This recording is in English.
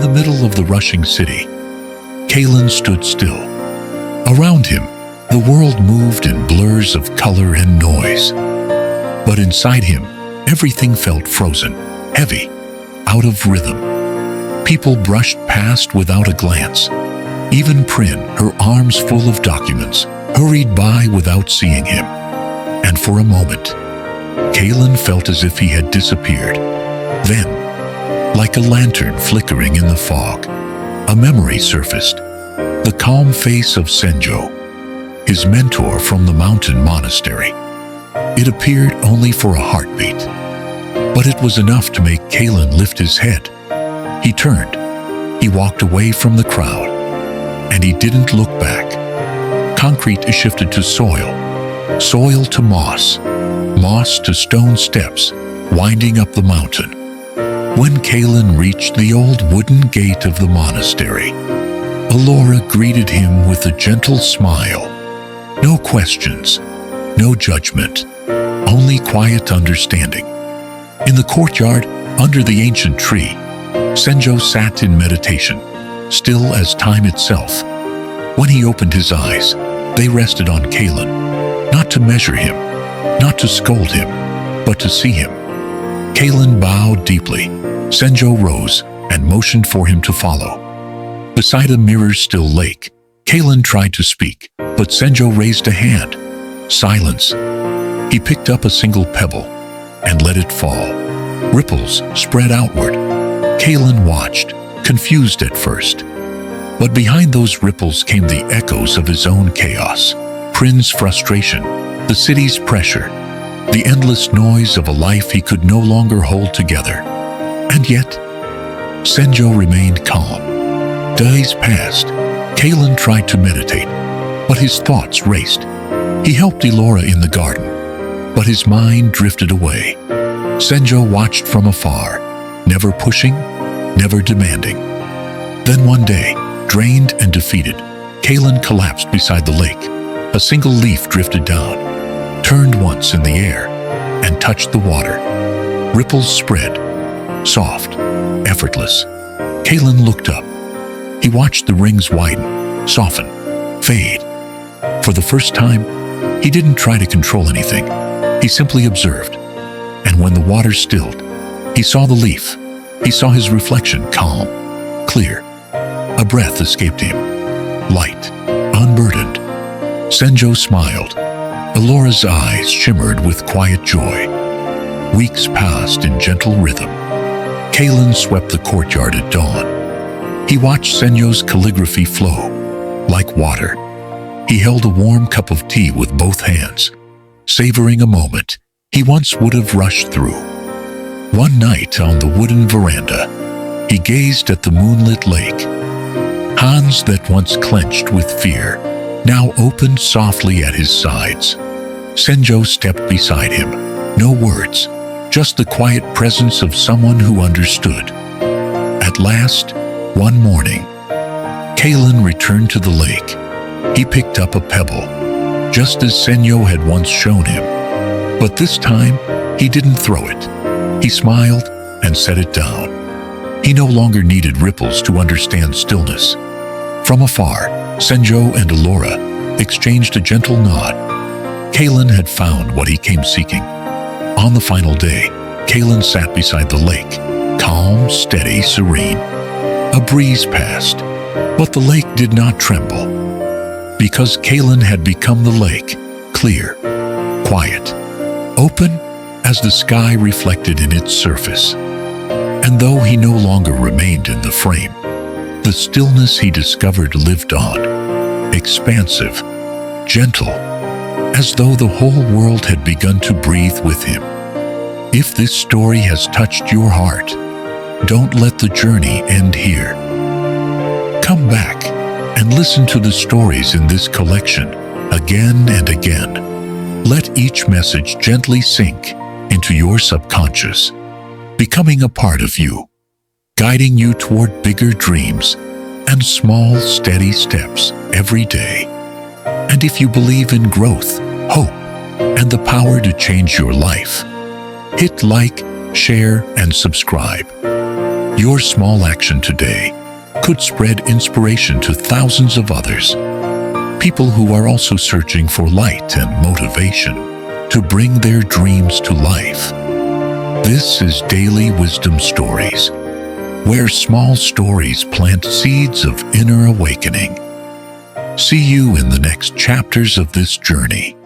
the middle of the rushing city, Kaelan stood still. Around him, the world moved in blurs of color and noise. But inside him, everything felt frozen, heavy, out of rhythm. People brushed past without a glance. Even Prin, her arms full of documents, hurried by without seeing him. And for a moment, Kaelan felt as if he had disappeared. Then, like a lantern flickering in the fog, a memory surfaced. The calm face of Senjo, his mentor from the mountain monastery. It appeared only for a heartbeat, but it was enough to make Kaelan lift his head. He turned, he walked away from the crowd, and he didn't look back. Concrete shifted to soil, soil to moss, moss to stone steps, winding up the mountain. When Kaelan reached the old wooden gate of the monastery, Elora greeted him with a gentle smile. No questions, no judgment, only quiet understanding. In the courtyard, under the ancient tree, Senjo sat in meditation, still as time itself. When he opened his eyes, they rested on Kaelan, not to measure him, not to scold him, but to see him. Kaelan bowed deeply. Senjo rose and motioned for him to follow. Beside a mirror-still lake, Kaelan tried to speak, but Senjo raised a hand. Silence. He picked up a single pebble and let it fall. Ripples spread outward. Kaelan watched, confused at first. But behind those ripples came the echoes of his own chaos. Prin's frustration, the city's pressure, the endless noise of a life he could no longer hold together. And yet, Senjo remained calm. Days passed. Kaelan tried to meditate, but his thoughts raced. He helped Elora in the garden, but his mind drifted away. Senjo watched from afar, never pushing, never demanding. Then one day, drained and defeated, Kaelan collapsed beside the lake. A single leaf drifted down, turned once in the air, and touched the water. Ripples spread, soft, effortless. Kaelan looked up. He watched the rings widen, soften, fade. For the first time, he didn't try to control anything. He simply observed. And when the water stilled, he saw the leaf. He saw his reflection, calm, clear. A breath escaped him, light, unburdened. Senjo smiled. Elora's eyes shimmered with quiet joy. Weeks passed in gentle rhythm. Kaelan swept the courtyard at dawn. He watched Senjo's calligraphy flow, like water. He held a warm cup of tea with both hands, savoring a moment he once would have rushed through. One night on the wooden veranda, he gazed at the moonlit lake. Hands that once clenched with fear now opened softly at his sides. Senjo stepped beside him. No words, just the quiet presence of someone who understood. At last, one morning, Kaelan returned to the lake. He picked up a pebble, just as Senjo had once shown him. But this time, he didn't throw it. He smiled and set it down. He no longer needed ripples to understand stillness. From afar, Senjo and Elora exchanged a gentle nod. Kaelan had found what he came seeking. On the final day, Kaelan sat beside the lake, calm, steady, serene. A breeze passed, but the lake did not tremble, because Kaelan had become the lake, clear, quiet, open as the sky reflected in its surface. And though he no longer remained in the frame, the stillness he discovered lived on, expansive, gentle, as though the whole world had begun to breathe with him. If this story has touched your heart, don't let the journey end here. Come back and listen to the stories in this collection again and again. Let each message gently sink into your subconscious, becoming a part of you, guiding you toward bigger dreams and small, steady steps every day. And if you believe in growth, hope, and the power to change your life, hit like, share, and subscribe. Your small action today could spread inspiration to thousands of others, people who are also searching for light and motivation to bring their dreams to life. This is Daily Wisdom Stories, where small stories plant seeds of inner awakening. See you in the next chapters of this journey.